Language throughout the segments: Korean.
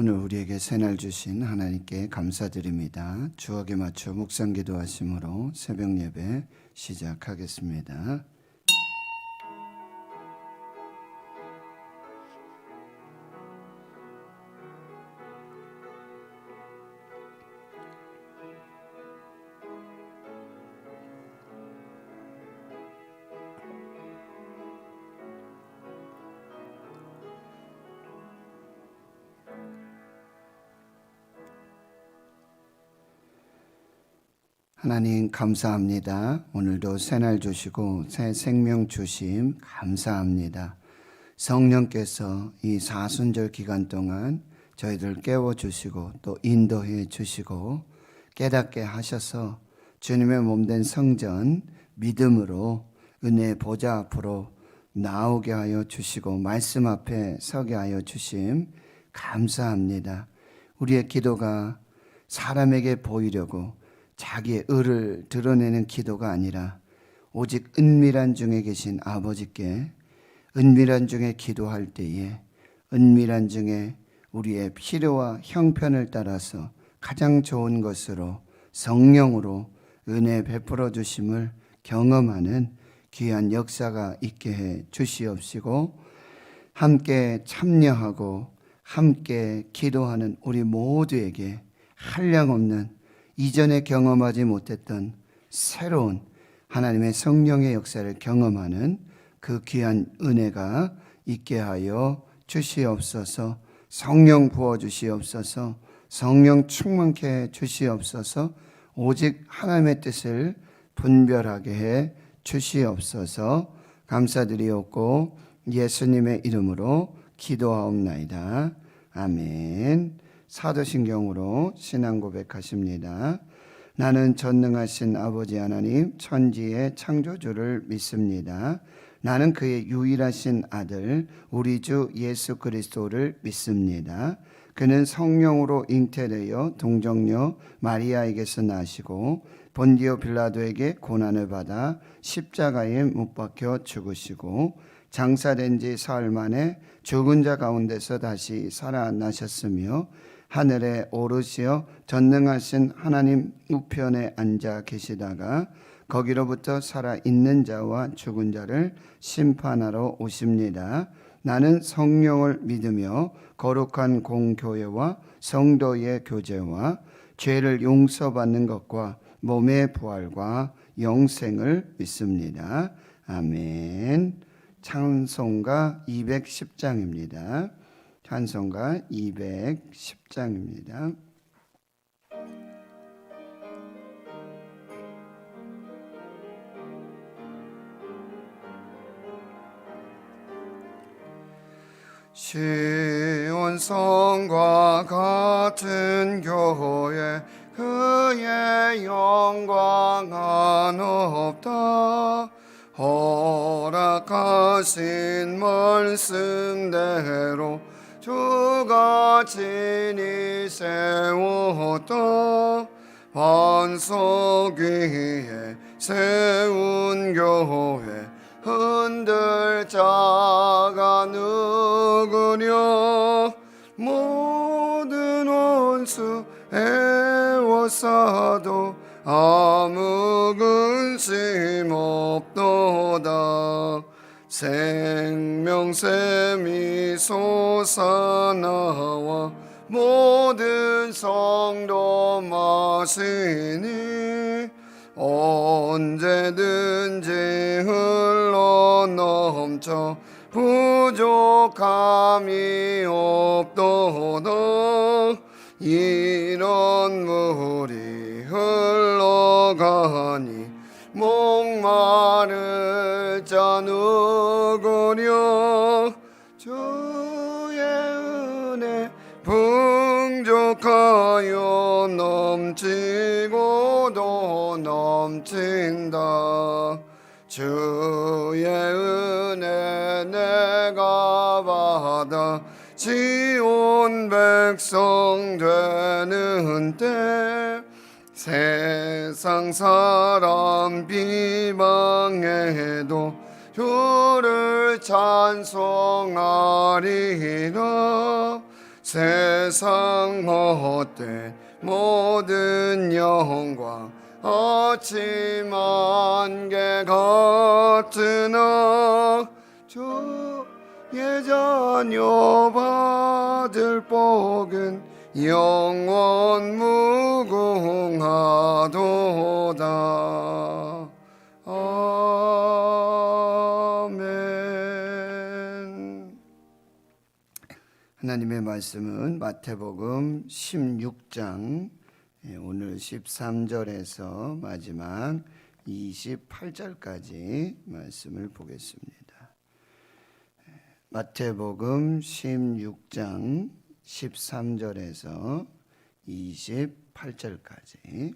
오늘 우리에게 새날 주신 하나님께 감사드립니다. 주억에 맞춰 묵상 기도하심으로 새벽 예배 시작하겠습니다. 하나님 감사합니다. 오늘도 새날 주시고 새 생명 주심 감사합니다. 성령께서 이 사순절 기간 동안 저희들 깨워주시고 또 인도해 주시고 깨닫게 하셔서 주님의 몸된 성전 믿음으로 은혜의 보좌 앞으로 나오게 하여 주시고 말씀 앞에 서게 하여 주심 감사합니다. 우리의 기도가 사람에게 보이려고 자기의 의를 드러내는 기도가 아니라 오직 은밀한 중에 계신 아버지께 은밀한 중에 기도할 때에 은밀한 중에 우리의 필요와 형편을 따라서 가장 좋은 것으로 성령으로 은혜 베풀어 주심을 경험하는 귀한 역사가 있게 해 주시옵시고 함께 참여하고 함께 기도하는 우리 모두에게 한량없는 이전에 경험하지 못했던 새로운 하나님의 성령의 역사를 경험하는 그 귀한 은혜가 있게 하여 주시옵소서. 성령 부어주시옵소서. 성령 충만케 주시옵소서. 오직 하나님의 뜻을 분별하게 해 주시옵소서. 감사드리옵고 예수님의 이름으로 기도하옵나이다. 아멘. 사도신경으로 신앙 고백하십니다. 나는 전능하신 아버지 하나님 천지의 창조주를 믿습니다. 나는 그의 유일하신 아들 우리 주 예수 그리스도를 믿습니다. 그는 성령으로 잉태되어 동정녀 마리아에게서 나시고 본디오 빌라도에게 고난을 받아 십자가에 못 박혀 죽으시고 장사된 지 사흘 만에 죽은 자 가운데서 다시 살아나셨으며 하늘에 오르시어 전능하신 하나님 우편에 앉아 계시다가 거기로부터 살아있는 자와 죽은 자를 심판하러 오십니다. 나는 성령을 믿으며 거룩한 공교회와 성도의 교제와 죄를 용서받는 것과 몸의 부활과 영생을 믿습니다. 아멘. 찬송가 210장입니다. 찬송가 210장입니다. 시온성과 같은 교회 그의 영광 한없다. 허락하신 말씀대로 주가 친히 세웠다. 반석 위에 세운 교회 흔들 자가 누구냐. 모든 원수 애워싸도 아무 근심 없도다. 생명샘이 솟아나와 모든 성도 마시니 언제든지 흘러넘쳐 부족함이 없도다. 이런 물이 흘러가니 목마를 자 누구랴. 주의 은혜 풍족하여 넘치고도 넘친다. 주의 은혜 내가 받아 지온 백성 되는 때 세상 사람 비방해도 주를 찬송하리라. 세상 헛된 모든 영광 어찌만 개 같으나 주의 자녀 받을 복은 영원 무궁하도다. 아멘. 하나님의 말씀은 마태복음 16장 오늘 13절에서 마지막 28절까지 말씀을 보겠습니다. 마태복음 16장 13절에서 28절까지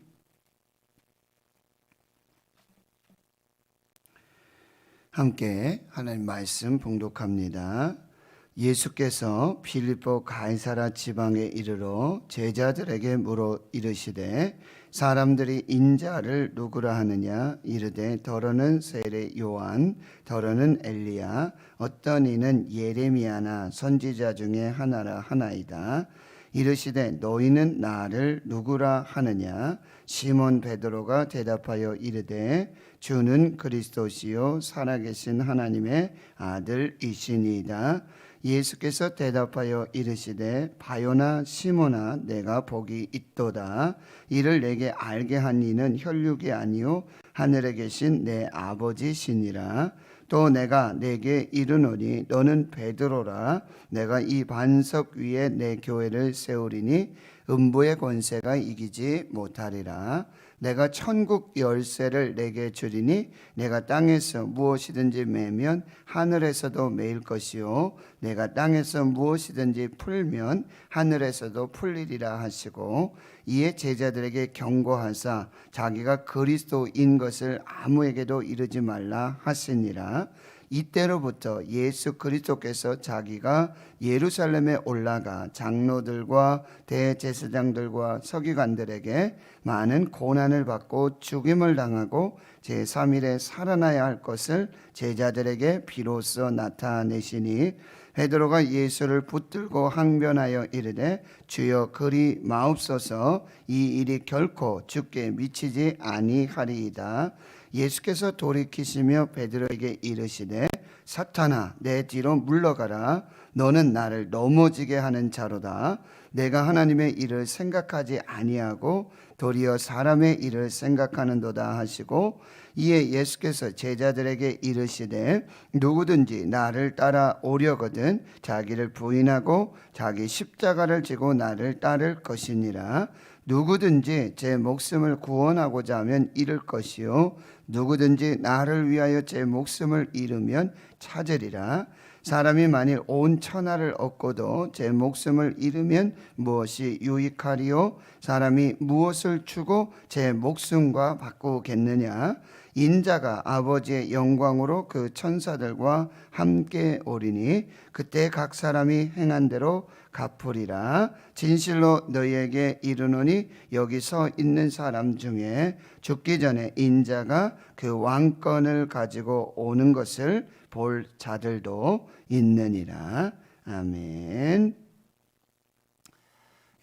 함께 하나님 말씀 봉독합니다. 예수께서 필리포 가이사라 지방에 이르러 제자들에게 물어 이르시되 사람들이 인자를 누구라 하느냐 이르되 더러는 세례 요한 더러는 엘리야 어떤 이는 예레미야나 선지자 중에 하나라 하나이다. 이르시되 너희는 나를 누구라 하느냐 시몬 베드로가 대답하여 이르되 주는 그리스도시요 살아계신 하나님의 아들이시니이다. 예수께서 대답하여 이르시되 바요나 시몬아 내가 복이 있도다. 이를 내게 알게 한 이는 혈육이 아니요 하늘에 계신 내 아버지시니라. 또 내가 내게 이르노니 너는 베드로라. 내가 이 반석 위에 내 교회를 세우리니 음부의 권세가 이기지 못하리라. 내가 천국 열쇠를 내게 주리니 내가 땅에서 무엇이든지 매면 하늘에서도 매일 것이요 내가 땅에서 무엇이든지 풀면 하늘에서도 풀리리라 하시고 이에 제자들에게 경고하사 자기가 그리스도인 것을 아무에게도 이르지 말라 하시니라. 이때로부터 예수 그리스도께서 자기가 예루살렘에 올라가 장로들과 대제사장들과 서기관들에게 많은 고난을 받고 죽임을 당하고 제3일에 살아나야 할 것을 제자들에게 비로소 나타내시니 베드로가 예수를 붙들고 항변하여 이르되 주여 그리 마옵소서 이 일이 결코 주께 미치지 아니하리이다. 예수께서 돌이키시며 베드로에게 이르시되 사탄아 내 뒤로 물러가라. 너는 나를 넘어지게 하는 자로다. 내가 하나님의 일을 생각하지 아니하고 도리어 사람의 일을 생각하는도다 하시고 이에 예수께서 제자들에게 이르시되 누구든지 나를 따라오려거든 자기를 부인하고 자기 십자가를 지고 나를 따를 것이니라. 누구든지 제 목숨을 구원하고자 하면 잃을 것이요 누구든지 나를 위하여 제 목숨을 잃으면 찾으리라. 사람이 만일 온 천하를 얻고도 제 목숨을 잃으면 무엇이 유익하리요? 사람이 무엇을 주고 제 목숨과 바꾸겠느냐? 인자가 아버지의 영광으로 그 천사들과 함께 오리니 그때 각 사람이 행한 대로 갚으리라. 진실로 너희에게 이르노니 여기 서 있는 사람 중에 죽기 전에 인자가 그 왕권을 가지고 오는 것을 볼 자들도 있느니라. 아멘.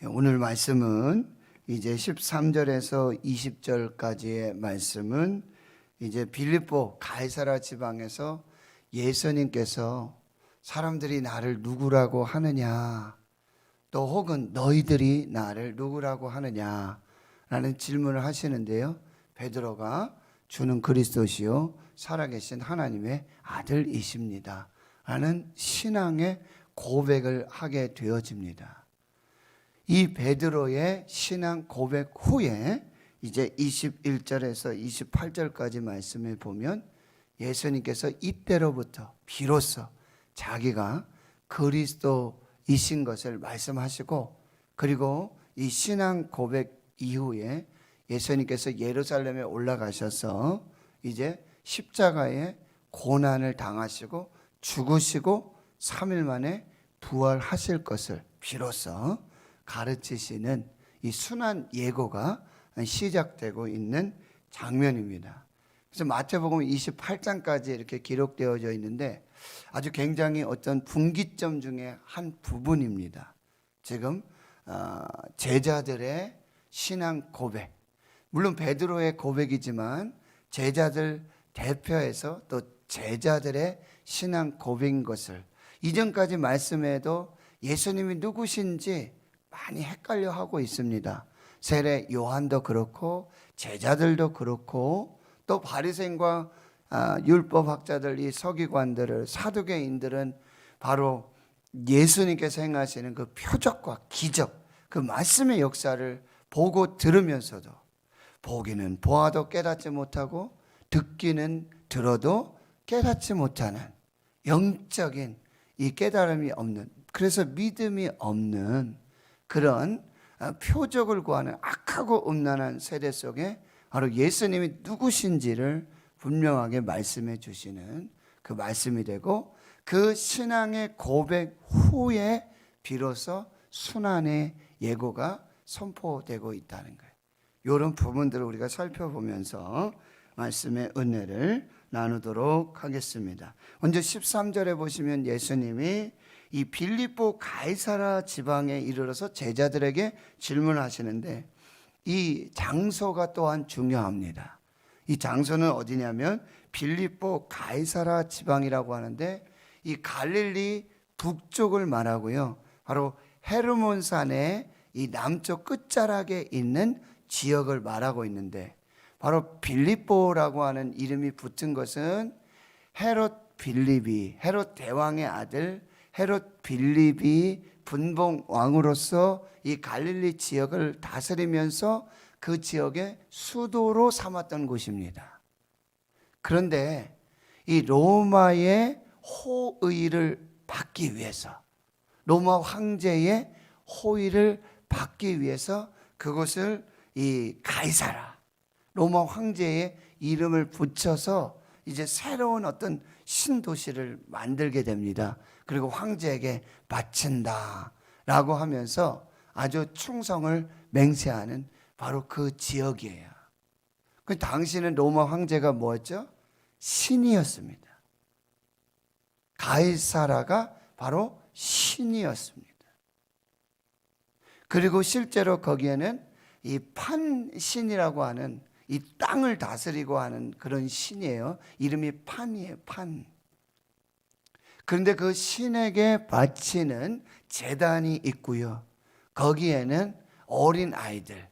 오늘 말씀은 이제 13절에서 20절까지의 말씀은 이제 빌립보 가이사라 지방에서 예수님께서 사람들이 나를 누구라고 하느냐 또 혹은 너희들이 나를 누구라고 하느냐라는 질문을 하시는데요. 베드로가 주는 그리스도시요 살아계신 하나님의 아들이십니다 라는 신앙의 고백을 하게 되어집니다. 이 베드로의 신앙 고백 후에 이제 21절에서 28절까지 말씀을 보면 예수님께서 이때로부터 비로소 자기가 그리스도이신 것을 말씀하시고 그리고 이 신앙 고백 이후에 예수님께서 예루살렘에 올라가셔서 이제 십자가에 고난을 당하시고 죽으시고 3일 만에 부활하실 것을 비로소 가르치시는 이 순환 예고가 시작되고 있는 장면입니다. 그래서 마태복음 28장까지 이렇게 기록되어져 있는데 아주 굉장히 어떤 분기점 중에 한 부분입니다. 지금 제자들의 신앙 고백, 물론 베드로의 고백이지만 제자들 대표해서 또 제자들의 신앙 고백인 것을 이전까지 말씀에도 예수님이 누구신지 많이 헷갈려 하고 있습니다. 세례 요한도 그렇고 제자들도 그렇고 또 바리새인과 율법학자들, 이 서기관들을, 사두개인들은 바로 예수님께서 행하시는 그 표적과 기적, 그 말씀의 역사를 보고 들으면서도 보기는 보아도 깨닫지 못하고 듣기는 들어도 깨닫지 못하는 영적인 이 깨달음이 없는, 그래서 믿음이 없는 그런 표적을 구하는 악하고 음란한 세대 속에 바로 예수님이 누구신지를 분명하게 말씀해 주시는 그 말씀이 되고, 그 신앙의 고백 후에 비로소 순환의 예고가 선포되고 있다는 거예요. 이런 부분들을 우리가 살펴보면서 말씀의 은혜를 나누도록 하겠습니다. 먼저 13절에 보시면 예수님이 이 빌립보 가이사라 지방에 이르러서 제자들에게 질문하시는데, 이 장소가 또한 중요합니다. 이 장소는 어디냐면 빌립보 가이사라 지방이라고 하는데, 이 갈릴리 북쪽을 말하고요, 바로 헤르몬산의 이 남쪽 끝자락에 있는 지역을 말하고 있는데, 바로 빌립보라고 하는 이름이 붙은 것은 헤롯 빌립이, 헤롯 대왕의 아들 헤롯 빌립이 분봉 왕으로서 이 갈릴리 지역을 다스리면서 그 지역의 수도로 삼았던 곳입니다. 그런데 이 로마의 호의를 받기 위해서, 로마 황제의 호의를 받기 위해서 그곳을 이 가이사라, 로마 황제의 이름을 붙여서 이제 새로운 어떤 신도시를 만들게 됩니다. 그리고 황제에게 바친다 라고 하면서 아주 충성을 맹세하는 바로 그 지역이에요. 그 당시는 로마 황제가 뭐였죠? 신이었습니다. 가이사라가 바로 신이었습니다. 그리고 실제로 거기에는 이 판신이라고 하는 이 땅을 다스리고 하는 그런 신이에요. 이름이 판이에요. 판. 그런데 그 신에게 바치는 제단이 있고요, 거기에는 어린 아이들,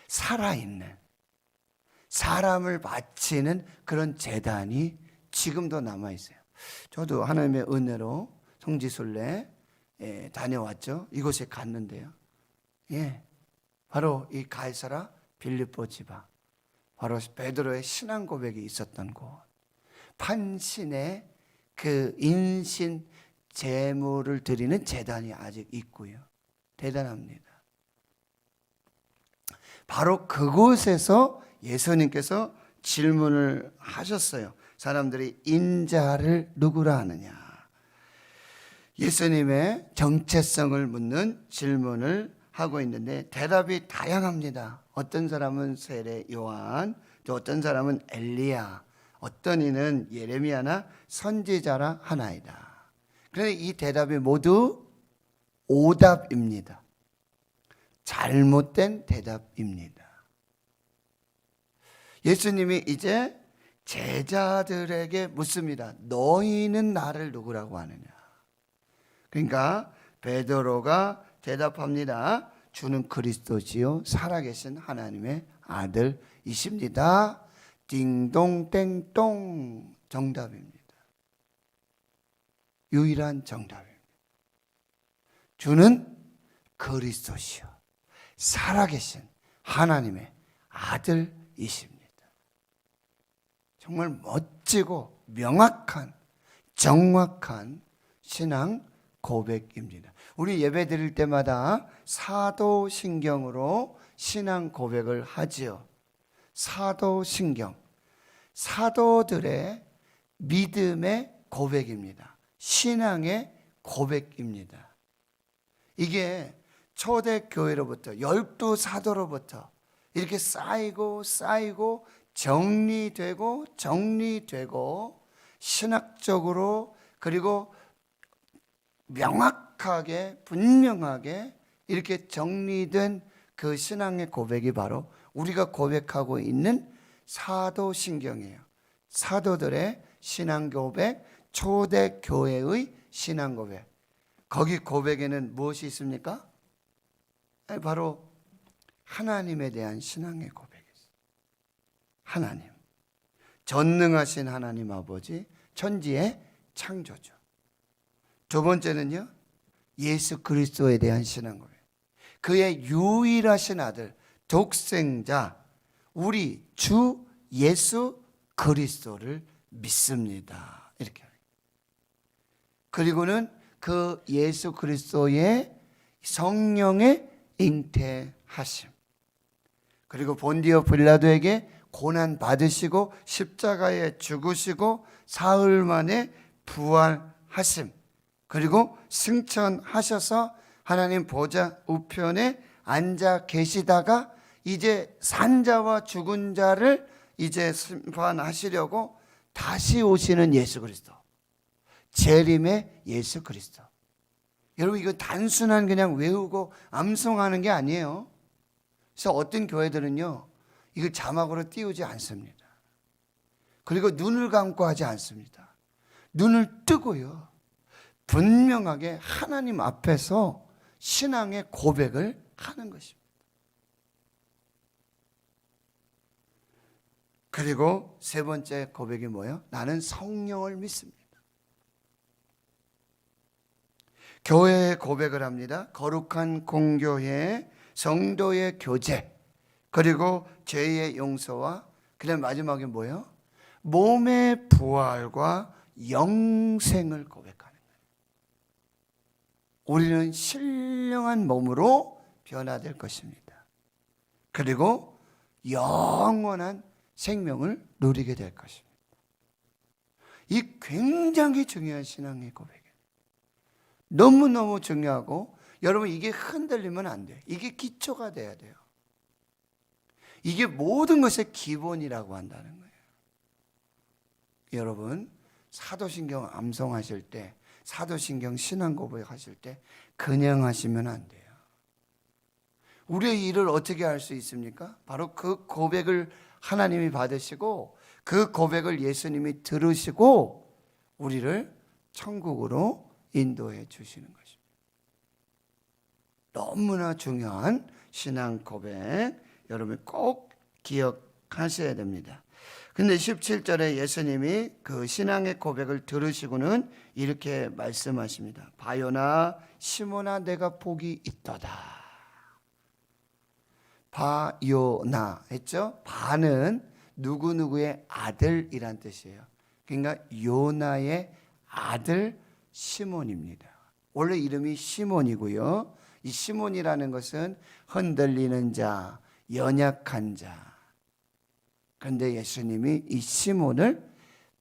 살아있는 사람을 바치는 그런 제단이 지금도 남아있어요. 저도 하나님의 은혜로 성지순례 다녀왔죠. 이곳에 갔는데요, 바로 이 가이사라 빌립보 지방, 바로 베드로의 신앙 고백이 있었던 곳, 판신의 그 인신 제물을 드리는 제단이 아직 있고요. 대단합니다. 바로 그곳에서 예수님께서 질문을 하셨어요. 사람들이 인자를 누구라 하느냐, 예수님의 정체성을 묻는 질문을 하고 있는데 대답이 다양합니다. 어떤 사람은 세례 요한, 또 어떤 사람은 엘리야, 어떤 이는 예레미야나 선지자라 하나이다. 그런데 이 대답이 모두 오답입니다. 잘못된 대답입니다. 예수님이 이제 제자들에게 묻습니다. 너희는 나를 누구라고 하느냐. 그러니까 베드로가 대답합니다. 주는 그리스도시요 살아계신 하나님의 아들이십니다. 띵동땡동, 정답입니다. 유일한 정답입니다. 주는 그리스도시요 살아계신 하나님의 아들이십니다. 정말 멋지고 명확한, 정확한 신앙 고백입니다. 우리 예배 드릴 때마다 사도신경으로 신앙 고백을 하지요. 사도신경, 사도들의 믿음의 고백입니다. 신앙의 고백입니다. 이게 초대교회로부터 12사도로부터 이렇게 쌓이고 정리되고 신학적으로, 그리고 명확하게 분명하게 이렇게 정리된 그 신앙의 고백이 바로 우리가 고백하고 있는 사도신경이에요. 사도들의 신앙 고백, 초대 교회의 신앙 고백. 거기 고백에는 무엇이 있습니까? 바로 하나님에 대한 신앙의 고백이었어요. 하나님, 전능하신 하나님 아버지, 천지의 창조주. 두 번째는요, 예수 그리스도에 대한 신앙 고백. 그의 유일하신 아들, 독생자, 우리 주 예수 그리스도를 믿습니다. 이렇게. 그리고는 그 예수 그리스도의 성령의 잉태하심. 그리고 본디오 빌라도에게 고난 받으시고 십자가에 죽으시고 사흘 만에 부활하심. 그리고 승천하셔서 하나님 보좌 우편에 앉아 계시다가 이제 산자와 죽은 자를 이제 심판하시려고 다시 오시는 예수 그리스도. 재림의 예수 그리스도. 여러분, 이거 단순한 그냥 외우고 암송하는 게 아니에요. 그래서 어떤 교회들은요, 이걸 자막으로 띄우지 않습니다. 그리고 눈을 감고 하지 않습니다. 눈을 뜨고요, 분명하게 하나님 앞에서 신앙의 고백을 하는 것입니다. 그리고 세 번째 고백이 뭐예요? 나는 성령을 믿습니다. 교회의 고백을 합니다. 거룩한 공교회, 성도의 교제, 그리고 죄의 용서와 그다음 마지막에 뭐예요? 몸의 부활과 영생을 고백하는 거예요. 우리는 신령한 몸으로 변화될 것입니다. 그리고 영원한 생명을 누리게 될 것입니다. 이 굉장히 중요한 신앙의 고백이에요. 너무너무 중요하고, 여러분, 이게 흔들리면 안 돼요. 이게 기초가 돼야 돼요. 이게 모든 것의 기본이라고 한다는 거예요. 여러분, 사도신경 암송하실 때, 사도신경 신앙 고백하실 때 그냥 하시면 안 돼요. 우리의 일을 어떻게 할 수 있습니까? 바로 그 고백을 하나님이 받으시고 그 고백을 예수님이 들으시고 우리를 천국으로 인도해 주시는 것입니다. 너무나 중요한 신앙 고백, 여러분 꼭 기억하셔야 됩니다. 근데 17절에 예수님이 그 신앙의 고백을 들으시고는 이렇게 말씀하십니다. 바요나 시몬아, 내가 복이 있도다. 바요나 했죠? 바는 누구누구의 아들이란 뜻이에요. 그러니까 요나의 아들 시몬입니다. 원래 이름이 시몬이고요. 이 시몬이라는 것은 흔들리는 자, 연약한 자. 그런데 예수님이 이 시몬을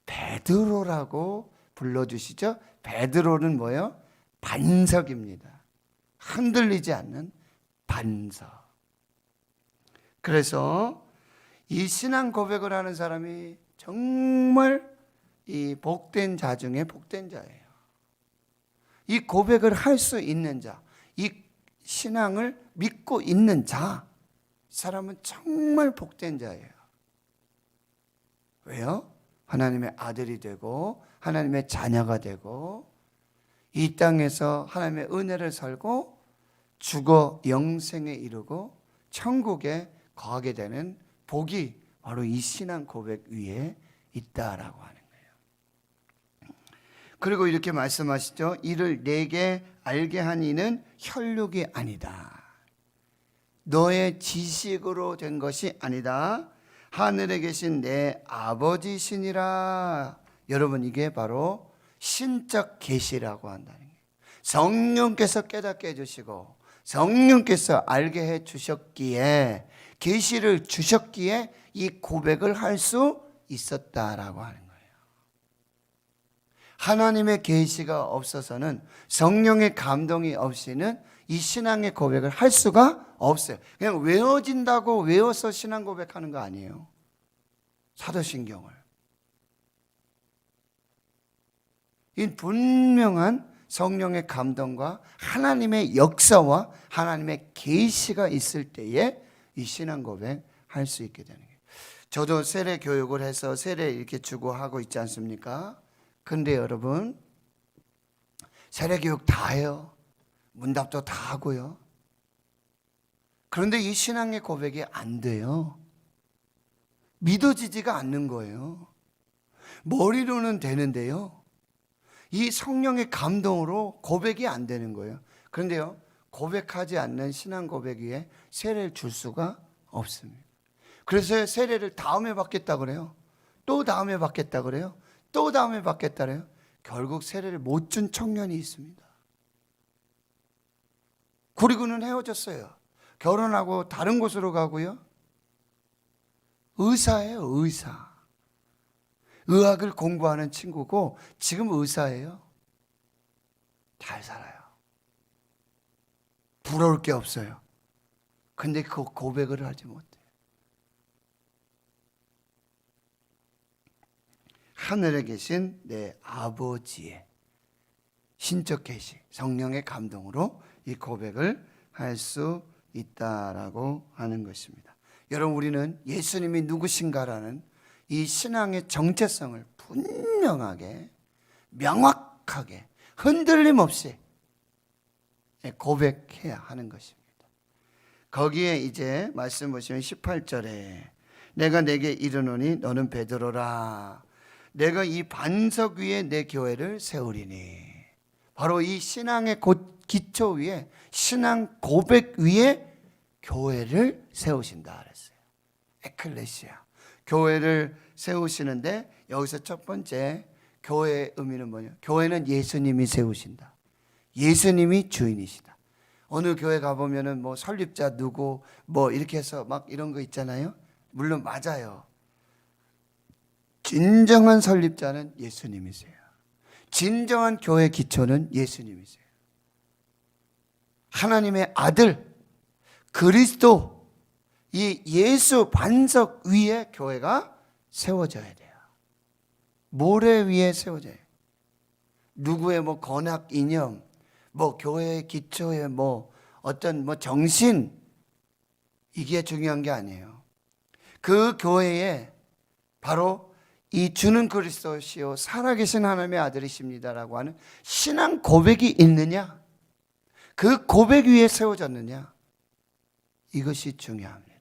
베드로라고 불러주시죠. 베드로는 뭐예요? 반석입니다. 흔들리지 않는 반석. 그래서 이 신앙 고백을 하는 사람이 정말 이 복된 자 중에 복된 자예요. 이 고백을 할 수 있는 자, 이 신앙을 믿고 있는 자, 사람은 정말 복된 자예요. 왜요? 하나님의 아들이 되고 하나님의 자녀가 되고 이 땅에서 하나님의 은혜를 살고 죽어 영생에 이르고 천국에 거하게 되는 복이 바로 이 신앙 고백 위에 있다라고 하는 거예요. 그리고 이렇게 말씀하시죠. 이를 내게 알게 한 이는 혈육이 아니다. 너의 지식으로 된 것이 아니다. 하늘에 계신 내 아버지시니라. 여러분, 이게 바로 신적 계시라고 한다는 거예요. 성령께서 깨닫게 해주시고 성령께서 알게 해주셨기에, 계시를 주셨기에 이 고백을 할 수 있었다라고 하는 거예요. 하나님의 계시가 없어서는, 성령의 감동이 없이는 이 신앙의 고백을 할 수가 없어요. 그냥 외워진다고 외워서 신앙 고백하는 거 아니에요. 사도신경을. 이 분명한 성령의 감동과 하나님의 역사와 하나님의 계시가 있을 때에 이 신앙 고백 할 수 있게 되는 거예요. 저도 세례 교육을 해서 세례 이렇게 주고 하고 있지 않습니까? 근데 여러분, 세례 교육 다 해요. 문답도 다 하고요. 그런데 이 신앙의 고백이 안 돼요. 믿어지지가 않는 거예요. 머리로는 되는데요, 이 성령의 감동으로 고백이 안 되는 거예요. 그런데요, 고백하지 않는 신앙 고백 위에 세례를 줄 수가 없습니다. 그래서 세례를 다음에 받겠다 그래요. 또 다음에 받겠다 그래요. 또 다음에 받겠다 그래요. 결국 세례를 못 준 청년이 있습니다. 그리고는 헤어졌어요. 결혼하고 다른 곳으로 가고요. 의사예요, 의사. 의학을 공부하는 친구고 지금 의사예요. 잘 살아요. 부러울 게 없어요. 근데 그 고백을 하지 못해요. 하늘에 계신 내 아버지의 신적 계시, 성령의 감동으로 이 고백을 할 수 있다라고 하는 것입니다. 여러분, 우리는 예수님이 누구신가라는 이 신앙의 정체성을 분명하게, 명확하게, 흔들림 없이 고백해야 하는 것입니다. 거기에 이제 말씀 보시면 18절에 내가 내게 이르노니 너는 베드로라. 내가 이 반석 위에 내 교회를 세우리니. 바로 이 신앙의 기초 위에, 신앙 고백 위에 교회를 세우신다 그랬어요. 에클레시아, 교회를 세우시는데 여기서 첫 번째 교회의 의미는 뭐냐? 교회는 예수님이 세우신다. 예수님이 주인이시다. 어느 교회 가보면은 뭐 설립자 누구 뭐 이렇게 해서 막 이런 거 있잖아요. 물론 맞아요. 진정한 설립자는 예수님이세요. 진정한 교회 기초는 예수님이세요. 하나님의 아들 그리스도, 이 예수 반석 위에 교회가 세워져야 돼요. 모래 위에 세워져야 돼요. 누구의 뭐 건학 이념, 뭐 교회의 기초의 뭐 어떤 뭐 정신, 이게 중요한 게 아니에요. 그 교회에 바로 이 주는 그리스도시요 살아계신 하나님의 아들이십니다라고 하는 신앙 고백이 있느냐, 그 고백 위에 세워졌느냐, 이것이 중요합니다.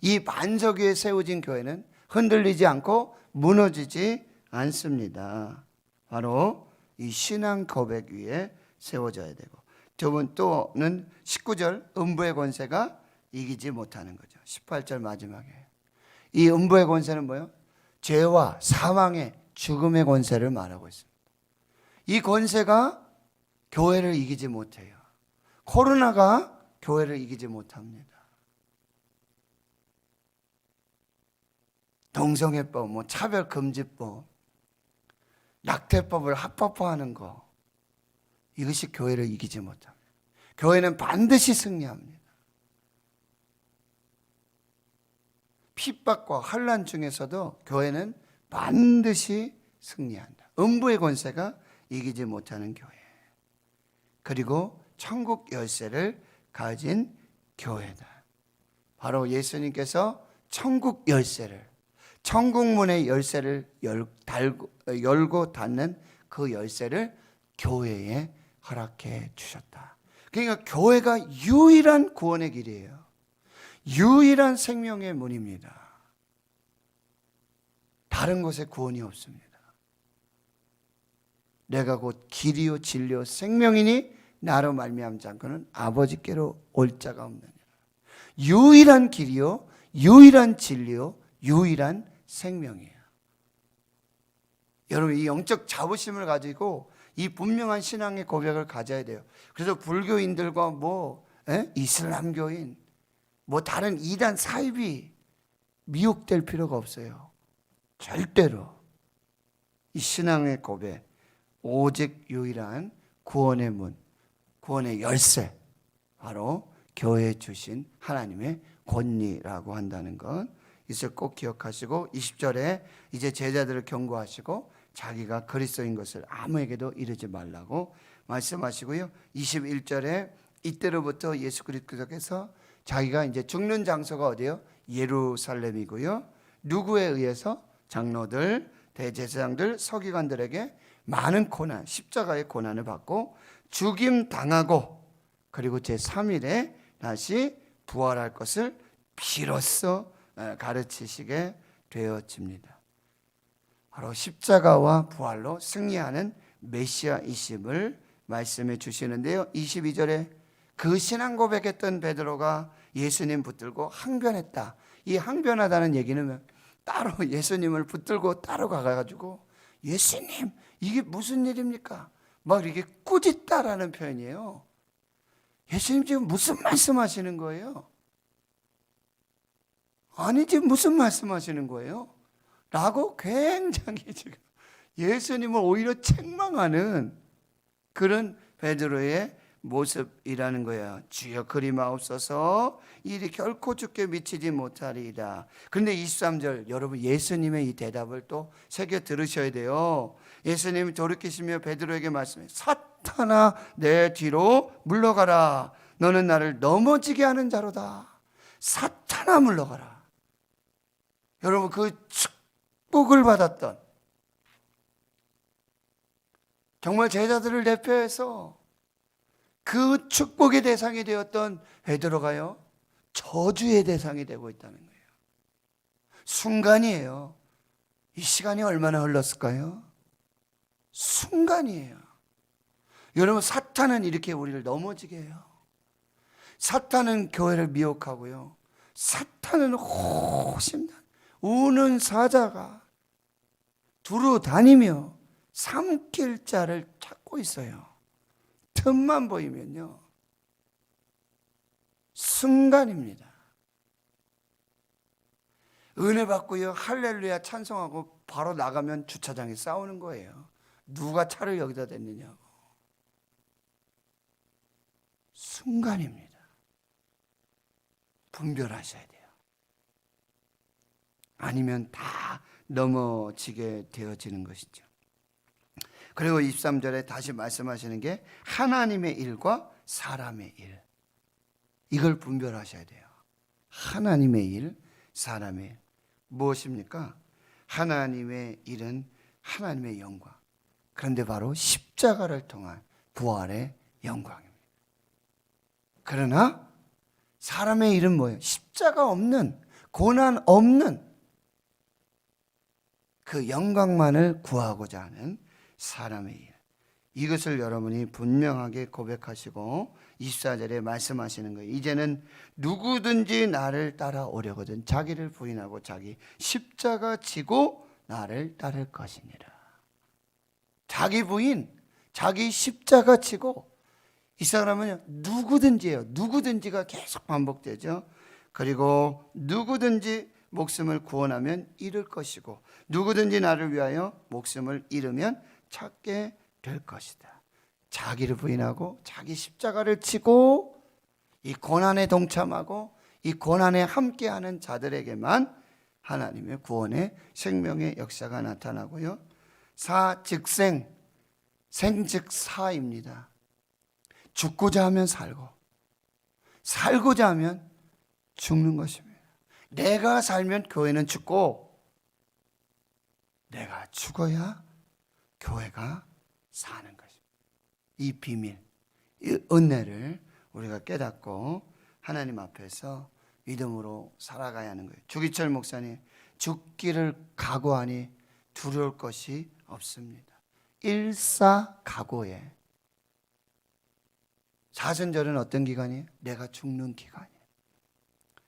이 반석 위에 세워진 교회는 흔들리지 않고 무너지지 않습니다. 바로 이 신앙 고백 위에 세워져야 되고, 두 번 또는 19절 음부의 권세가 이기지 못하는 거죠. 18절 마지막에 이 음부의 권세는 뭐예요? 죄와 사망의 죽음의 권세를 말하고 있습니다. 이 권세가 교회를 이기지 못해요. 코로나가 교회를 이기지 못합니다. 동성애법, 뭐 차별금지법, 낙태법을 합법화하는 거, 이것이 교회를 이기지 못합니다. 교회는 반드시 승리합니다. 핍박과 환난 중에서도 교회는 반드시 승리한다. 음부의 권세가 이기지 못하는 교회. 그리고 천국 열쇠를 가진 교회다. 바로 예수님께서 천국 열쇠를, 천국문의 열쇠를 열고 닫는 그 열쇠를 교회에 허락해 주셨다. 그러니까 교회가 유일한 구원의 길이에요. 유일한 생명의 문입니다. 다른 곳에 구원이 없습니다. 내가 곧 길이요 진리요 생명이니 나로 말미암지 않고는 아버지께로 올 자가 없느니라. 유일한 길이요, 유일한 진리요, 유일한 생명이에요. 여러분, 이 영적 자부심을 가지고 이 분명한 신앙의 고백을 가져야 돼요. 그래서 불교인들과 이슬람교인, 다른 이단 사입이 미혹될 필요가 없어요. 절대로. 이 신앙의 고백, 오직 유일한 구원의 문, 구원의 열쇠, 바로 교회에 주신 하나님의 권리라고 한다는 것, 이것을 꼭 기억하시고 20절에 이제 제자들을 경고하시고 자기가 그리스도인 것을 아무에게도 이르지 말라고 말씀하시고요. 21절에 이때로부터 예수 그리스도께서 자기가 이제 죽는 장소가 어디예요? 예루살렘이고요. 누구에 의해서? 장로들, 대제사장들, 서기관들에게 많은 고난, 십자가의 고난을 받고 죽임 당하고 그리고 제3일에 다시 부활할 것을 비로소 가르치시게 되어집니다. 바로 십자가와 부활로 승리하는 메시아이심을 말씀해 주시는데요. 22절에 그 신앙 고백했던 베드로가 예수님 붙들고 항변했다. 이 항변하다는 얘기는 따로 예수님을 붙들고 따로 가가지고 예수님 이게 무슨 일입니까? 막 이렇게 꾸짖다라는 표현이에요. 예수님 지금 무슨 말씀하시는 거예요? 아니 지금 무슨 말씀하시는 거예요? 라고 굉장히 지금 예수님을 오히려 책망하는 그런 베드로의 모습이라는 거예요. 주여 그리마옵소서 일이 결코 주께 미치지 못하리이다. 그런데 23절 여러분 예수님의 이 대답을 또 새겨 들으셔야 돼요. 예수님이 돌이키시며 베드로에게 말씀해 사탄아 내 뒤로 물러가라. 너는 나를 넘어지게 하는 자로다. 사탄아 물러가라. 여러분 그 축복을 받았던 정말 제자들을 대표해서 그 축복의 대상이 되었던 베드로가요 저주의 대상이 되고 있다는 거예요. 순간이에요. 이 시간이 얼마나 흘렀을까요? 순간이에요. 여러분 사탄은 이렇게 우리를 넘어지게 해요. 사탄은 교회를 미혹하고요. 사탄은 호심단 우는 사자가 두루 다니며 삼킬 자를 찾고 있어요. 틈만 보이면요 순간입니다. 은혜 받고요 할렐루야 찬송하고 바로 나가면 주차장에 싸우는 거예요. 누가 차를 여기다 댔느냐고. 순간입니다. 분별하셔야 돼요. 아니면 다 넘어지게 되어지는 것이죠. 그리고 23절에 다시 말씀하시는 게 하나님의 일과 사람의 일. 이걸 분별하셔야 돼요. 하나님의 일, 사람의 일. 무엇입니까? 하나님의 일은 하나님의 영광. 그런데 바로 십자가를 통한 부활의 영광입니다. 그러나 사람의 일은 뭐예요? 십자가 없는, 고난 없는 그 영광만을 구하고자 하는 사람의 일. 이것을 여러분이 분명하게 고백하시고 24절에 말씀하시는 거예요. 이제는 누구든지 나를 따라오려거든 자기를 부인하고 자기 십자가 지고 나를 따를 것이니라. 자기 부인, 자기 십자가 지고. 이 사람은 누구든지예요. 누구든지가 계속 반복되죠. 그리고 누구든지 목숨을 구원하면 잃을 것이고 누구든지 나를 위하여 목숨을 잃으면 찾게 될 것이다. 자기를 부인하고 자기 십자가를 지고 이 고난에 동참하고 이 고난에 함께하는 자들에게만 하나님의 구원의 생명의 역사가 나타나고요. 사 즉 생, 생 즉 사입니다. 죽고자 하면 살고 살고자 하면 죽는 것입니다. 내가 살면 교회는 죽고 내가 죽어야 교회가 사는 것입니다. 이 비밀, 이 은혜를 우리가 깨닫고 하나님 앞에서 믿음으로 살아가야 하는 거예요. 주기철 목사님, 죽기를 각오하니 두려울 것이 없습니다. 일사각오에 사순절은 어떤 기간이에요? 내가 죽는 기간이에요.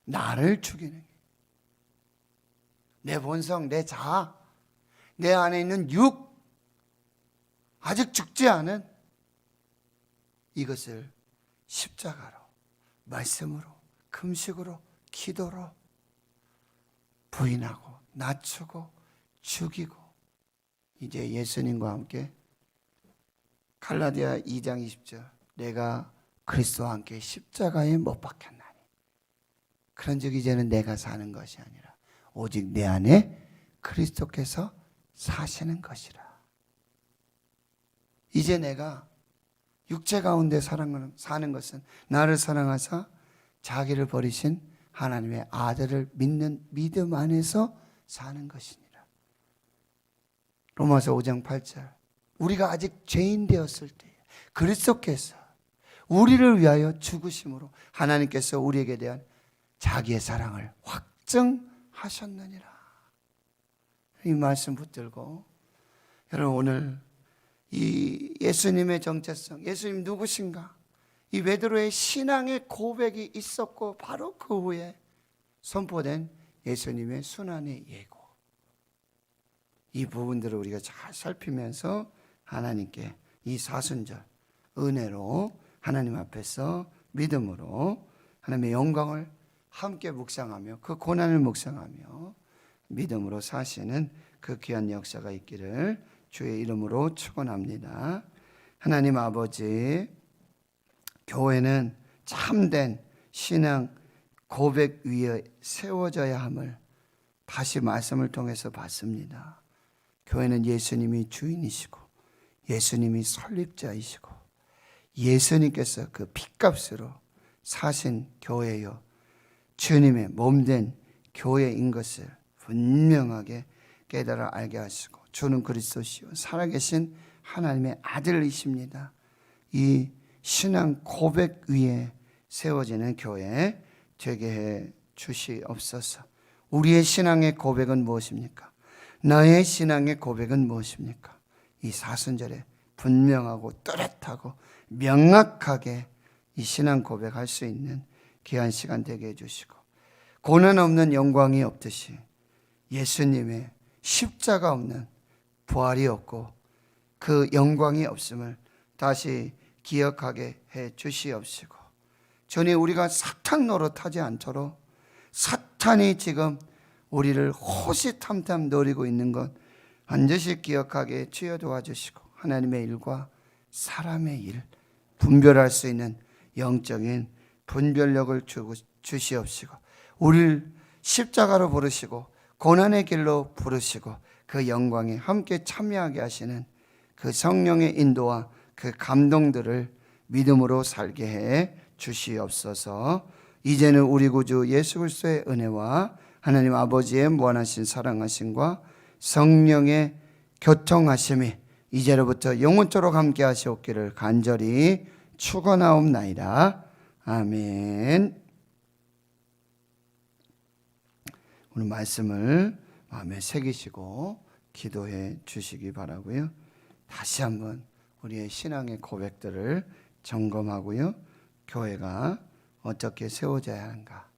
나를 죽이는 내 본성, 내 자아, 내 안에 있는 육, 아직 죽지 않은 이것을 십자가로, 말씀으로, 금식으로, 기도로 부인하고 낮추고 죽이고 이제 예수님과 함께 갈라디아 2장 20절 내가 그리스도와 함께 십자가에 못 박혔나니 그런즉 이제는 내가 사는 것이 아니라 오직 내 안에 그리스도께서 사시는 것이라. 이제 내가 육체 가운데 사는 것은 나를 사랑하사 자기를 버리신 하나님의 아들을 믿는 믿음 안에서 사는 것이니라. 로마서 5장 8절. 우리가 아직 죄인 되었을 때 그리스도께서 우리를 위하여 죽으심으로 하나님께서 우리에게 대한 자기의 사랑을 확증하셨느니라. 이 말씀 붙들고 여러분, 오늘 이 예수님의 정체성, 예수님 누구신가? 이 베드로의 신앙의 고백이 있었고 바로 그 후에 선포된 예수님의 순환의 예고, 이 부분들을 우리가 잘 살피면서 하나님께 이 사순절 은혜로 하나님 앞에서 믿음으로 하나님의 영광을 함께 묵상하며 그 고난을 묵상하며 믿음으로 사시는 그 귀한 역사가 있기를 주의 이름으로 축원합니다. 하나님 아버지, 교회는 참된 신앙 고백 위에 세워져야 함을 다시 말씀을 통해서 봤습니다. 교회는 예수님이 주인이시고 예수님이 설립자이시고 예수님께서 그 핏값으로 사신 교회요, 주님의 몸된 교회인 것을 분명하게 깨달아 알게 하시고, 주는 그리스도시요 살아계신 하나님의 아들이십니다. 이 신앙 고백 위에 세워지는 교회 되게 해 주시옵소서. 우리의 신앙의 고백은 무엇입니까? 나의 신앙의 고백은 무엇입니까? 이 사순절에 분명하고 뚜렷하고 명확하게 이 신앙 고백할 수 있는 귀한 시간 되게 해주시고, 고난 없는 영광이 없듯이 예수님의 십자가 없는 부활이 없고 그 영광이 없음을 다시 기억하게 해 주시옵시고, 전에 우리가 사탄 노릇하지 않도록 사탄이 지금 우리를 호시탐탐 노리고 있는 것 반드시 기억하게 주여 도와주시고, 하나님의 일과 사람의 일 분별할 수 있는 영적인 분별력을 주시옵시고, 우리를 십자가로 부르시고 고난의 길로 부르시고 그 영광에 함께 참여하게 하시는 그 성령의 인도와 그 감동들을 믿음으로 살게 해 주시옵소서. 이제는 우리 구주 예수 그리스도의 은혜와 하나님 아버지의 무한하신 사랑하심과 성령의 교통하심이 이제로부터 영원토록 함께 하시옵기를 간절히 축원하옵나이다. 아멘. 오늘 말씀을 마음에 새기시고 기도해 주시기 바라고요. 다시 한번 우리의 신앙의 고백들을 점검하고요, 교회가 어떻게 세워져야 하는가